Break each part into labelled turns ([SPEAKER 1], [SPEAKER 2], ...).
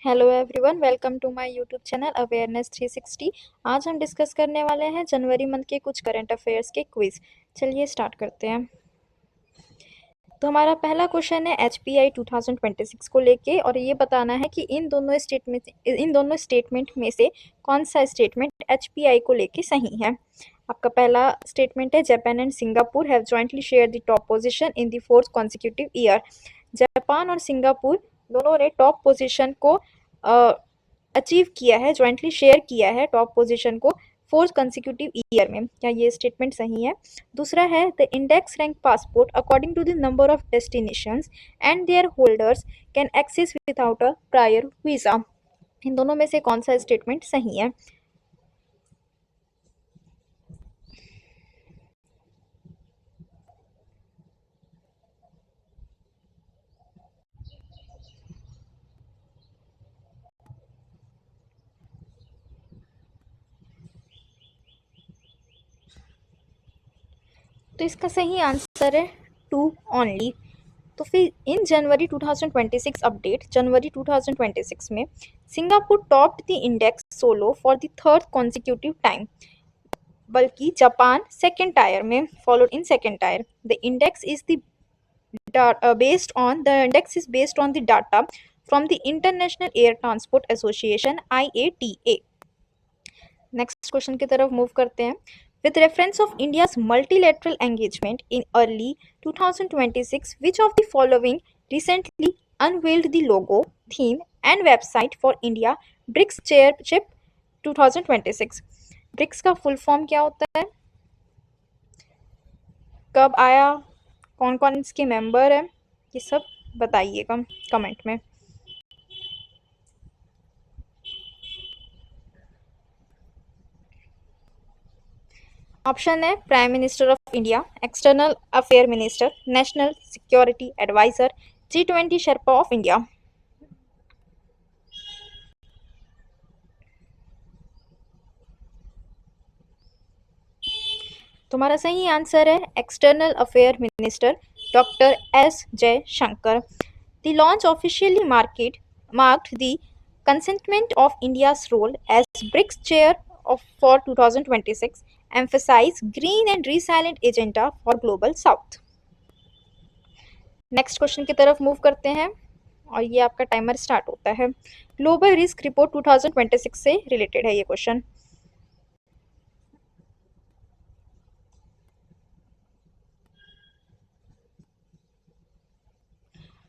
[SPEAKER 1] Hello everyone, welcome to my YouTube channel awareness 360। आज हम discuss करने वाले हैं जनवरी मंथ के कुछ करंट अफेयर्स के क्विज। चलिए स्टार्ट करते हैं। तो हमारा पहला क्वेश्चन है HPI 2026 को लेके, और ये बताना है कि इन दोनों स्टेटमेंट में से कौन सा स्टेटमेंट HPI को लेके सही है। आपका पहला स्टेटमेंट है, Japan and Singapore have jointly share the top position in the fourth consecutive year. Japan और सिंगापुर दोनों ने टॉप पोजीशन को अचीव किया है, जॉइंटली शेयर किया है टॉप पोजीशन को फोर्थ कंसिक्यूटिव ईयर में। क्या ये स्टेटमेंट सही है? दूसरा है, the index rank passport according to the number of destinations and their holders can access without a prior visa. इन दोनों में से कौन सा स्टेटमेंट सही है? तो इसका सही आंसर है 2 ओनली। तो फिर इन जनवरी 2026 अपडेट, जनवरी 2026 में Singapore topped the index solo for the third consecutive time, बल्कि जापान सेकेंड टायर में followed in second tyre. The index is the index is based on the data from the International Air Transport Association IATA। Next question की तरफ move करते हैं। With reference of India's multilateral engagement in early 2026, which of the following recently unveiled the logo, theme and website for India BRICS Chairship 2026? BRICS का full form क्या होता है, कब आया, कौन कौन इसके मेंबर है, ये सब बताइएगा कमेंट में। ऑप्शन है, prime minister of India, external affair minister, national security adviser, G20 sherpa of India. तुम्हारा सही आंसर है external affair minister doctor S Jaishankar. The launch officially marked the consentment of India's role as BRICS chair for 2026, emphasize green and resilient agenda for global south। Next question की तरफ move करते हैं, और ये आपका टाइमर स्टार्ट होता है। Global risk report 2026 से रिलेटेड है ये क्वेश्चन।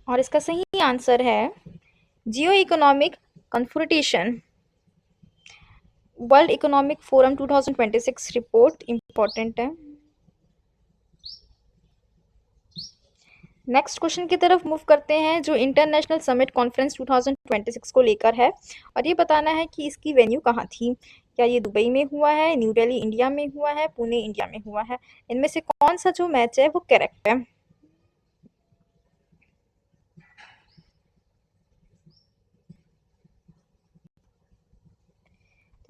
[SPEAKER 1] और इसका सही आंसर है जियो economic confrontation. World economic forum 2026 report important है। नेक्स्ट क्वेश्चन की तरफ मूव करते हैं, जो इंटरनेशनल समिट कॉन्फ्रेंस 2026 को लेकर है, और ये बताना है कि इसकी वेन्यू कहाँ थी। क्या ये दुबई में हुआ है, न्यू दिल्ली इंडिया में हुआ है, पुणे इंडिया में हुआ है? इनमें से कौन सा जो मैच है वो करेक्ट है?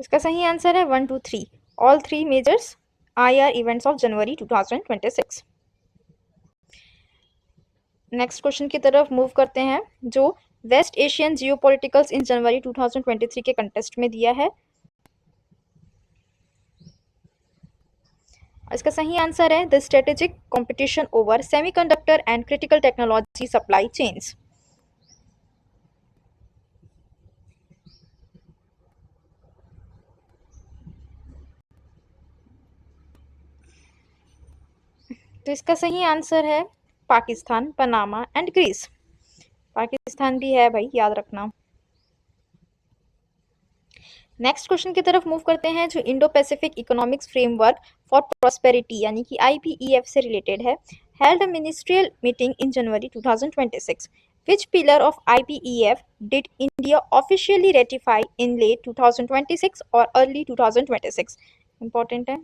[SPEAKER 1] इसका सही आंसर है 1 2 3, all three measures IR events of January 2026। Next question की तरफ मूव करते हैं, जो वेस्ट एशियन जियोपॉलिटिकल्स इन जनवरी 2023 के कंटेस्ट में दिया है। इसका सही आंसर है the strategic competition over semiconductor and critical technology supply chains. तो इसका सही आंसर है Pakistan, Panama and Greece. Pakistan भी है भाई, याद रखना। नेक्स्ट क्वेश्चन की तरफ मूव करते हैं, जो Indo Pacific economics framework for prosperity यानी कि IPEF से रिलेटेड है। Held a ministerial meeting in January 2026। Which pillar of IPEF did India officially ratify in late 2026 और अर्ली 2026? इंपॉर्टेंट है।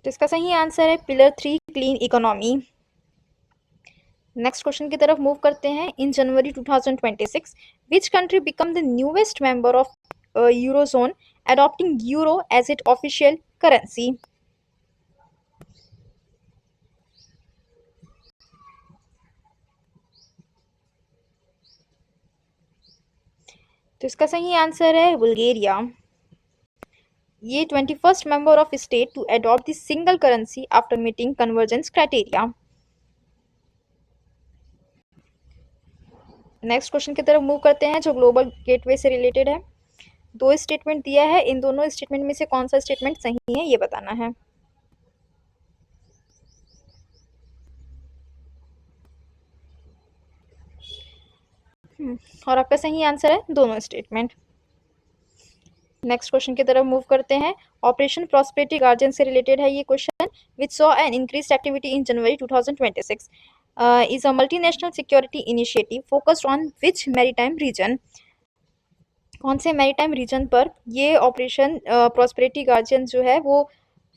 [SPEAKER 1] तो इसका सही आंसर है pillar 3, clean economy. Next question की तरफ मूव करते हैं, in January 2026 which country become the newest member of eurozone, adopting euro as its official currency? तो इसका सही आंसर है बुल्गारिया। ये 21st member of state to adopt the single currency after meeting convergence criteria. Next question की तरफ move करते हैं जो ग्लोबल गेटवे से रिलेटेड है। दो स्टेटमेंट दिया है, इन दोनों स्टेटमेंट में से कौन सा स्टेटमेंट सही है ये बताना है। और आपका सही आंसर है दोनों स्टेटमेंट। नेक्स्ट क्वेश्चन की तरफ मूव करते हैं। ऑपरेशन प्रॉस्पेरिटी गार्जियन से रिलेटेड है ये question. Which saw an increased activity in January 2026 is a multinational security initiative focused on which maritime region. कौन से मैरीटाइम रीजन पर ये ऑपरेशन प्रॉस्पेरिटी गार्जियन जो है वो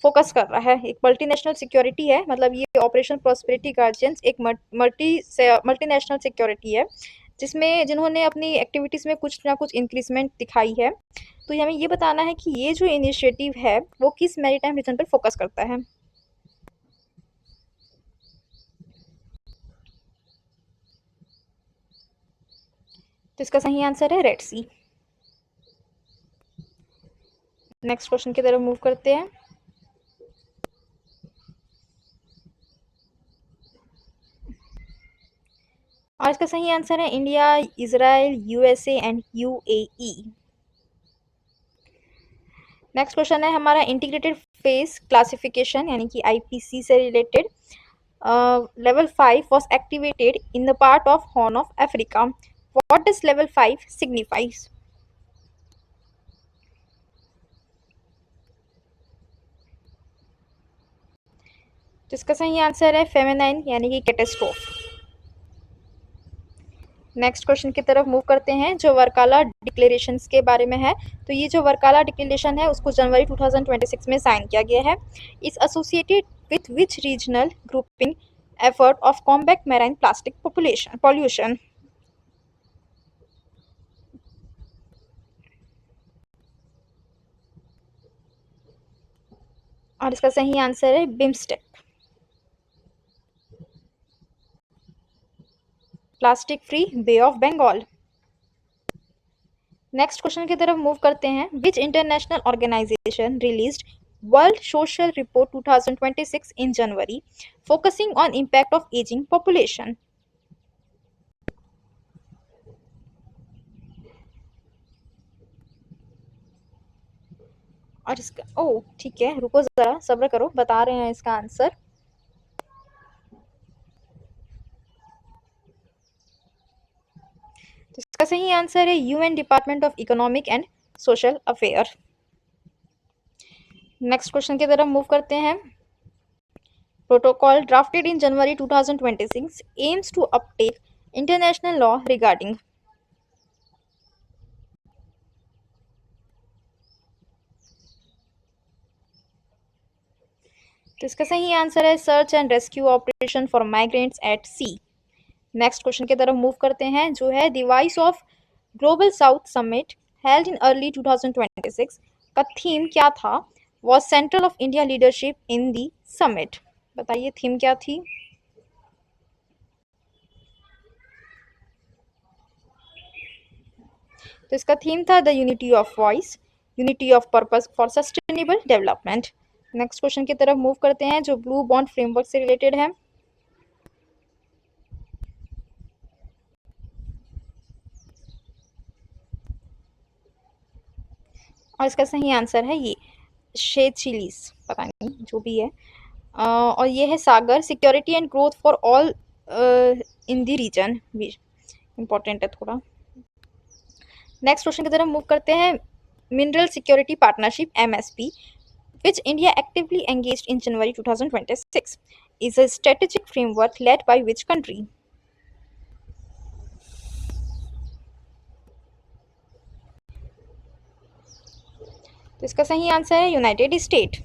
[SPEAKER 1] फोकस कर रहा है। एक मल्टीनेशनल सिक्योरिटी है, मतलब ये ऑपरेशन प्रॉस्पेरिटी गार्जियंस एक मल्टीनेशनल सिक्योरिटी है जिसमें जिन्होंने अपनी एक्टिविटीज़ में कुछ ना कुछ इंक्रीजमेंट दिखाई है। तो हमें ये बताना है कि ये जो इनिशिएटिव है वो किस मैरीटाइम रीजन पर फोकस करता है। तो इसका सही आंसर है रेड सी। नेक्स्ट क्वेश्चन की तरफ मूव करते हैं। और इसका सही आंसर है India, Israel, USA and UAE. Next question है हमारा इंटीग्रेटेड फेस क्लासिफिकेशन यानी कि आईपीसी से related. Level 5 was activated in the part of Horn of Africa. What does level 5 signifies? तो इसका सही आंसर है फेमिनाइन यानी कि कैटेस्ट्रोफ। नेक्स्ट क्वेश्चन की तरफ मूव करते हैं जो वर्काला डिक्लेरेशंस के बारे में है। तो ये जो वर्काला डिक्लेरेशन है उसको जनवरी 2026 में साइन किया गया है। Is associated with which regional grouping effort of combat marine plastic pollution. और इसका सही आंसर है BIMSTEC, plastic free bay of Bengal. Next question की तरफ मूव करते हैं। Which international organization released world social report 2026 in January focusing on impact of ageing population. और इसका ठीक है, रुको जरा सब्र करो, बता रहे हैं इसका आंसर। तो इसका सही आंसर है UN department of economic and social affair. Next question की तरफ मूव करते हैं। Protocol drafted in January 2026 aims to uptake international law regarding. तो इसका सही आंसर है search and rescue operation for migrants at sea. Next question की तरफ मूव करते हैं जो है the voice of global south summit held in early 2026 का थीम क्या था। Was central of India leadership in the summit. बताइए थीम क्या थी। तो इसका थीम था the unity of voice, unity of purpose for sustainable development. Next question की तरफ मूव करते हैं जो ब्लू बॉन्ड फ्रेमवर्क से रिलेटेड है। और इसका सही आंसर है ये शेड चिलीज, पता नहीं जो भी है। और ये है Sagar, security and growth for all in the region, भी इम्पोर्टेंट है थोड़ा। नेक्स्ट क्वेश्चन की तरफ मूव करते हैं। Mineral security partnership MSP which India actively engaged in January 2026 is a strategic framework led by which country? तो इसका सही आंसर है यूनाइटेड स्टेट।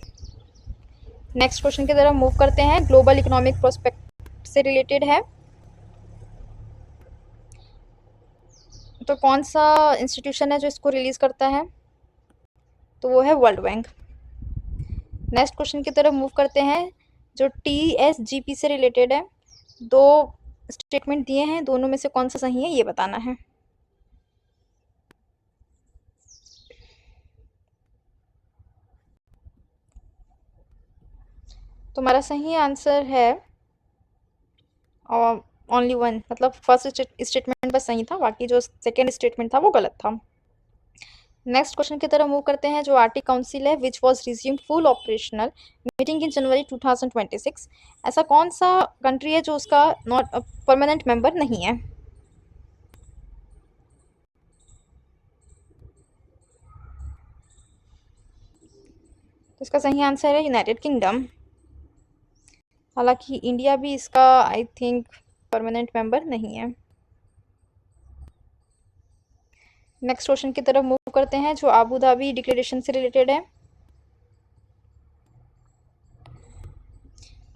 [SPEAKER 1] नेक्स्ट क्वेश्चन की तरफ मूव करते हैं। ग्लोबल इकोनॉमिक प्रोस्पेक्ट से रिलेटेड है। तो कौन सा इंस्टीट्यूशन है जो इसको रिलीज करता है, तो वो है वर्ल्ड बैंक। नेक्स्ट क्वेश्चन की तरफ मूव करते हैं जो TSGP से रिलेटेड है। दो स्टेटमेंट दिए हैं, दोनों में से कौन सा सही है ये बताना है। तुम्हारा सही आंसर है ओनली वन, मतलब फर्स्ट स्टेटमेंट बस सही था, बाकी जो सेकेंड स्टेटमेंट था वो गलत था। नेक्स्ट क्वेश्चन की तरफ मूव करते हैं। जो आर्टिक काउंसिल है which was resumed full operational meeting in January 2026, ऐसा कौन सा कंट्री है जो उसका नॉट परमानेंट मेंबर नहीं है? तो इसका सही आंसर है यूनाइटेड किंगडम। हालांकि इंडिया भी इसका आई थिंक परमानेंट मेंबर नहीं है। नेक्स्ट क्वेश्चन की तरफ मूव करते हैं जो आबू धाबी डिक्लेरेशन से रिलेटेड है।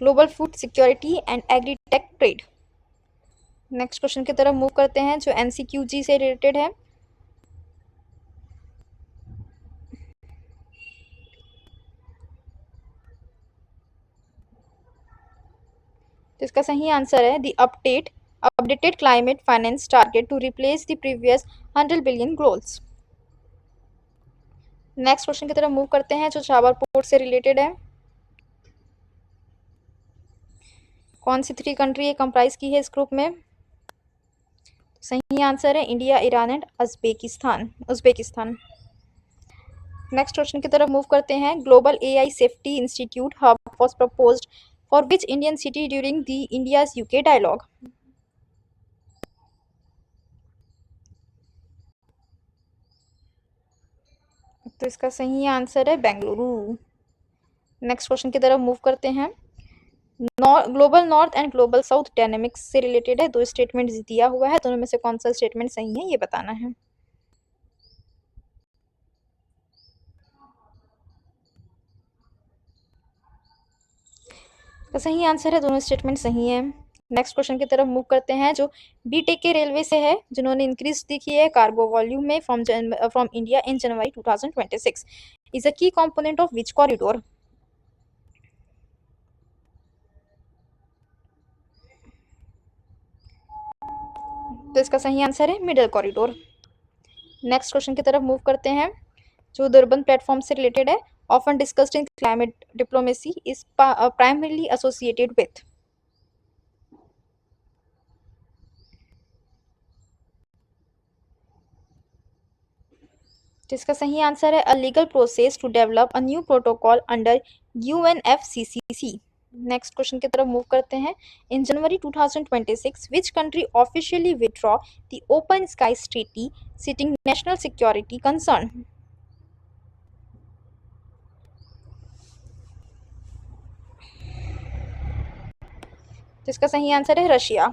[SPEAKER 1] Global food security and agritech trade. Next question की तरफ मूव करते हैं जो एनसीक्यूजी से रिलेटेड है। तो इसका सही आंसर है the updated climate finance target to replace the previous 100 billion goals. Next question की तरफ मूव करते हैं जो चाबर पोर्ट से रिलेटेड है। कौन सी 3 कंट्री कंप्राइज की है इस ग्रुप में? सही आंसर है India, Iran and Uzbekistan. Next question की तरफ मूव करते हैं। Global AI safety institute hub was proposed for which Indian city during the India's UK dialogue? तो इसका सही आंसर है बेंगलुरु। नेक्स्ट क्वेश्चन की तरफ मूव करते हैं। Global north and global south dynamics से रिलेटेड है। 2 स्टेटमेंट दिया हुआ है, दोनों में से कौन सा स्टेटमेंट सही है ये बताना है। तो सही आंसर है, दोनों स्टेटमेंट सही है। नेक्स्ट क्वेश्चन की तरफ मूव करते हैं जो बीटेक के रेलवे से है, जिन्होंने इंक्रीज दिखी है कार्गो वॉल्यूम में from India in January 2026 is अ की कंपोनेंट ऑफ विच कॉरिडोर? तो इसका सही आंसर है मिडल कॉरिडोर। नेक्स्ट क्वेश्चन की तरफ मूव करते हैं जो दुर्बन प्लेटफॉर्म से रिलेटेड है। Often discussed in climate diplomacy is primarily associated with. जिसका सही आंसर है a legal process to develop a new protocol under UNFCCC. Next question की तरफ मूव करते हैं। In January 2026 which country officially withdraw the open skies treaty citing national security concern? जिसका सही answer है रशिया।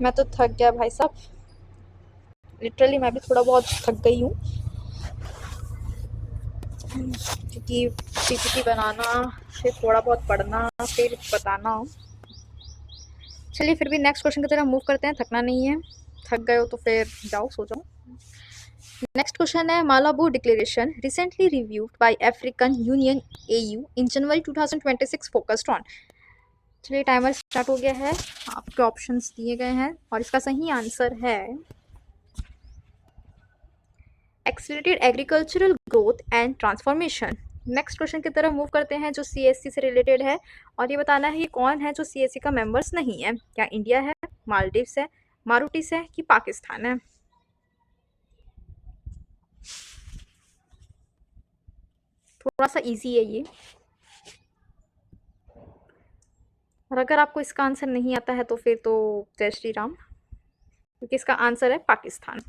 [SPEAKER 1] मैं तो थक गया भाई साहब, लिटरली मैं भी थोड़ा बहुत थक गई हूँ, क्योंकि पीपीटी बनाना, फिर थोड़ा बहुत पढ़ना, फिर बताना। चलिए फिर भी नेक्स्ट क्वेश्चन की तरफ मूव करते हैं, थकना नहीं है। थक गए हो तो फिर जाओ सो जाओ। नेक्स्ट क्वेश्चन है Malabo declaration recently reviewed by African Union AU in January 2026 focused on. चलिए टाइमर स्टार्ट हो गया है, आपके ऑप्शंस दिए गए हैं और इसका सही आंसर है accelerated agricultural growth and transformation. Next question की तरफ मूव करते हैं जो सीएससी से रिलेटेड है, और ये बताना है कि कौन है जो सीएससी का मेंबर्स नहीं है। क्या इंडिया है, मालदीव्स है, मारूटिस है कि पाकिस्तान है? थोड़ा सा इजी है ये, और अगर आपको इसका आंसर नहीं आता है तो फिर तो जय श्री राम, क्योंकि इसका आंसर है पाकिस्तान।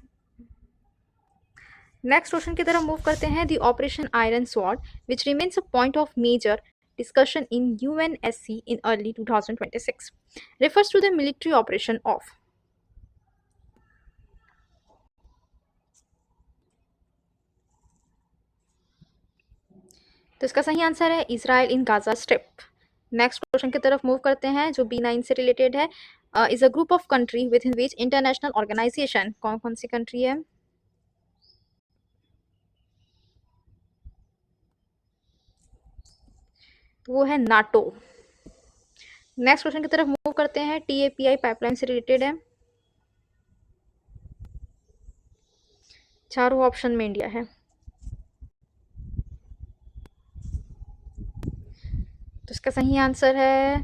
[SPEAKER 1] नेक्स्ट क्वेश्चन की तरफ मूव करते हैं। The operation iron sword which remains a point of major discussion in UNSC in early 2026 refers to the military operation of। तो इसका सही आंसर है Israel in Gaza strip. Next question की तरफ मूव करते हैं जो B9 से रिलेटेड है। Is a group of country within which international organisation, कौन कौन सी कंट्री है? तो वो है नाटो। नेक्स्ट क्वेश्चन की तरफ मूव करते हैं। TAPI पाइपलाइन से रिलेटेड है। चारों ऑप्शन में इंडिया है। तो इसका सही आंसर है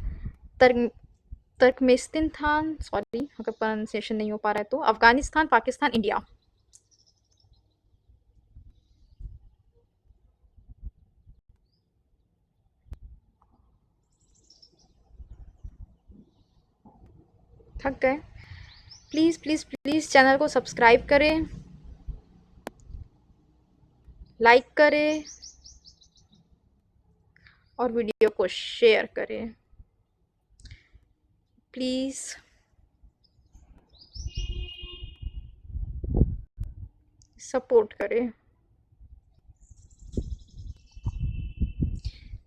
[SPEAKER 1] तुर्कमेनिस्तान, सॉरी अगर प्रोनाउंसिएशन नहीं हो पा रहा है तो, अफगानिस्तान, पाकिस्तान, इंडिया। थक गए? प्लीज़ प्लीज़ प्लीज़ चैनल को सब्सक्राइब करें, लाइक करें और वीडियो को शेयर करें प्लीज़। सपोर्ट करें।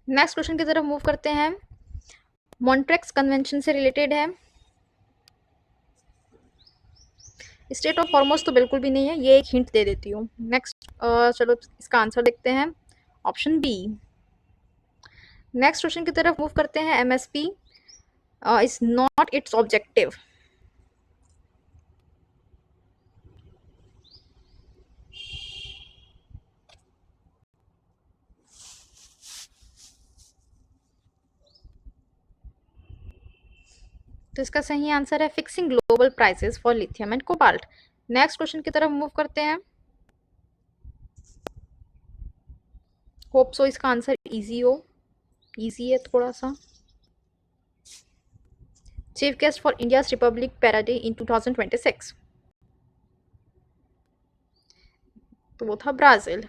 [SPEAKER 1] नेक्स्ट क्वेश्चन की तरफ मूव करते हैं। मॉन्ट्रेक्स कन्वेंशन से रिलेटेड है। स्टेट ऑफ हॉर्मोस तो बिल्कुल भी नहीं है, ये एक हिंट दे देती हूँ। नेक्स्ट चलो इसका आंसर देखते हैं, ऑप्शन बी। नेक्स्ट क्वेश्चन की तरफ मूव करते हैं। MSP is not it's objective. तो इसका सही आंसर है fixing global prices for lithium and cobalt. Next question की तरफ मूव करते हैं। होप सो इसका आंसर इजी हो, इजी है थोड़ा सा। Chief guest for India republic parade in 2026, तो वो था ब्राजील।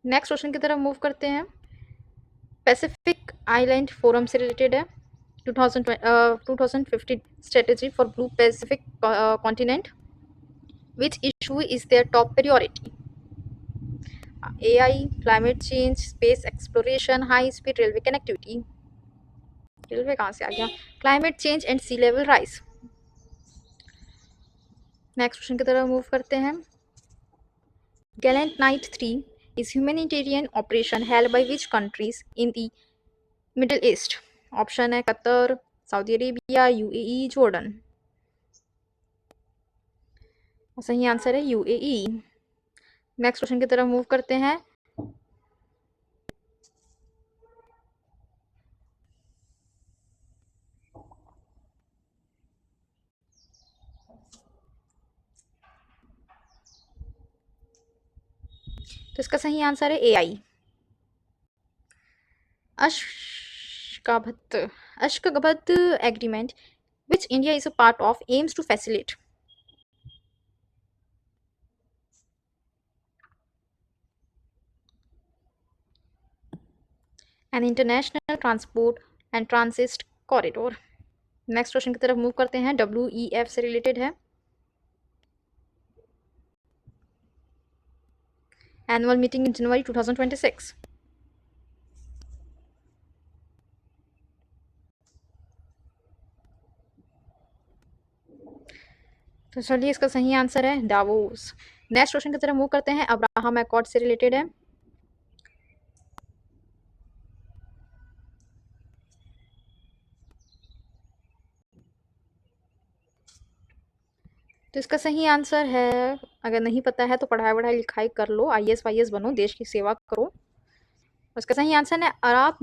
[SPEAKER 1] नेक्स्ट क्वेश्चन की तरफ मूव करते हैं। पैसिफिक आइलैंड फोरम से रिलेटेड है। 2050 strategy for blue Pacific continent. Which issue is their top priority? AI, climate change, space exploration, high speed railway connectivity. Railway कहाँ से आ गया? Climate change and sea level rise. Next question की तरफ move करते हैं। Gallant knight 3 is humanitarian operation held by which countries in the Middle East? Option है Qatar, Saudi Arabia, UAE, Jordan. सही आंसर है यूएई। नेक्स्ट क्वेश्चन की तरफ move करते हैं। तो इसका सही आंसर है AI. Ashgabat agreement which India is a part of aims to facilitate an international transport and transit corridor. Next question की तरफ मूव करते हैं। WEF से रिलेटेड है। एनुअल मीटिंग इन जनवरी 2026, तो चलिए इसका सही आंसर है डावोस। नेक्स्ट क्वेश्चन की तरफ मूव करते हैं। अब्राहम अकॉर्ड से रिलेटेड है। तो इसका सही आंसर है, अगर नहीं पता है तो पढ़ाई वढ़ाई लिखाई कर लो, आईएएस वाईएएस बनो, देश की सेवा करो। उसका सही आंसर है Arab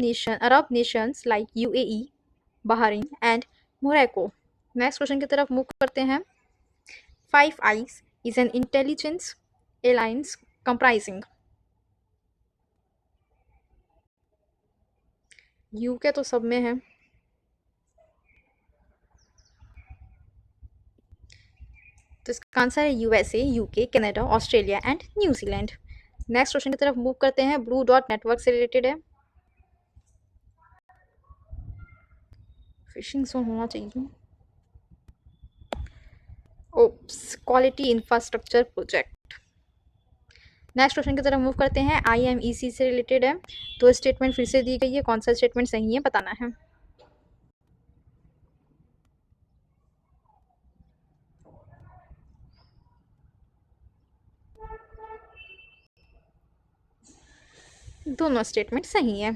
[SPEAKER 1] nations like UAE, Bahrain and Morocco. Next question की तरफ मूव करते हैं। Five eyes is an intelligence alliance comprising. U K तो सब में है। तो इसका आंसर है USA, UK, Canada, Australia and New Zealand. Next question की तरफ मूव करते हैं। ब्लू डॉट नेटवर्क से रिलेटेड है। फिशिंग जोन होना चाहिए। Oops, quality infrastructure project. Next question की तरफ मूव करते हैं। आईएमईसी से रिलेटेड है। तो स्टेटमेंट फिर से दी गई है, कौन सा स्टेटमेंट सही है बताना है। दोनों स्टेटमेंट सही है।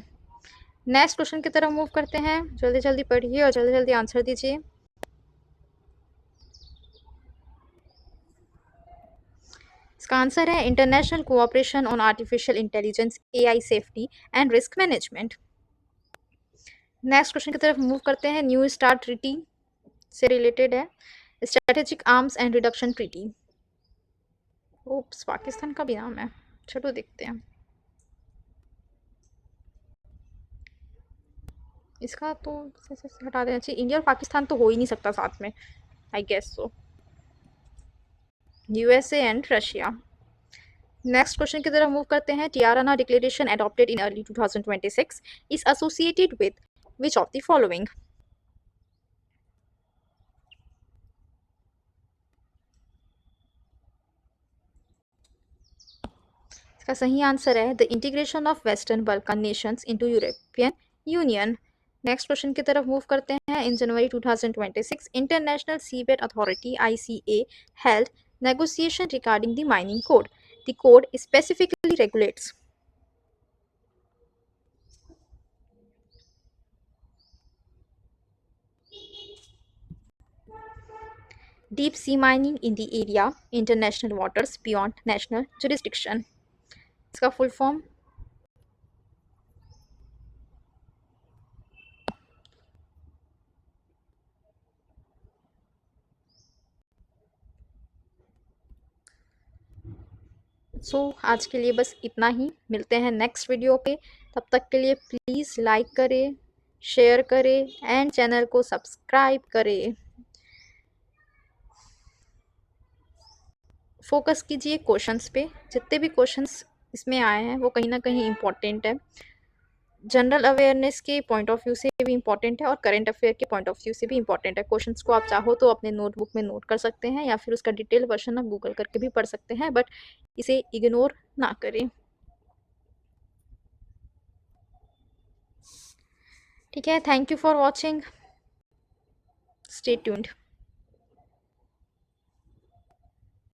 [SPEAKER 1] नेक्स्ट क्वेश्चन की तरफ मूव करते हैं। जल्दी जल्दी पढ़िए और जल्दी जल्दी आंसर दीजिए। इसका आंसर है international cooperation on artificial intelligence, AI safety and risk management. Next question की तरफ मूव करते हैं। न्यू स्टार्ट ट्रीटी से रिलेटेड है। Strategic arms and reduction treaty. Oops, Pakistan का भी नाम है। चलो देखते हैं। इसका तो से हटा देना चाहिए। इंडिया और पाकिस्तान तो हो ही नहीं सकता साथ में, I guess so. USA and Russia. Next question की तरफ मूव करते हैं। Tirana declaration adopted in early 2026 is associated with which of the following. इसका सही आंसर है the integration of western Balkan nations into European Union. Next question की तरफ move करते हैं। In January 2026 international seabed authority ICA held negotiation regarding the mining code. The code specifically regulates deep sea mining in the area international waters beyond national jurisdiction. इसका full form आज के लिए बस इतना ही। मिलते हैं नेक्स्ट वीडियो पे। तब तक के लिए प्लीज़ लाइक करें, शेयर करें एंड चैनल को सब्सक्राइब करें। फोकस कीजिए क्वेश्चंस पे। जितने भी क्वेश्चंस इसमें आए हैं वो कहीं ना कहीं इम्पोर्टेंट है। जनरल अवेयरनेस के पॉइंट ऑफ व्यू से भी इम्पॉर्टेंट है और करंट अफेयर के पॉइंट ऑफ व्यू से भी इम्पॉर्टेंट है। क्वेश्चंस को आप चाहो तो अपने नोटबुक में नोट कर सकते हैं या फिर उसका डिटेल वर्जन आप गूगल करके भी पढ़ सकते हैं, बट इसे इग्नोर ना करें। ठीक है, thank you for watching, stay tuned.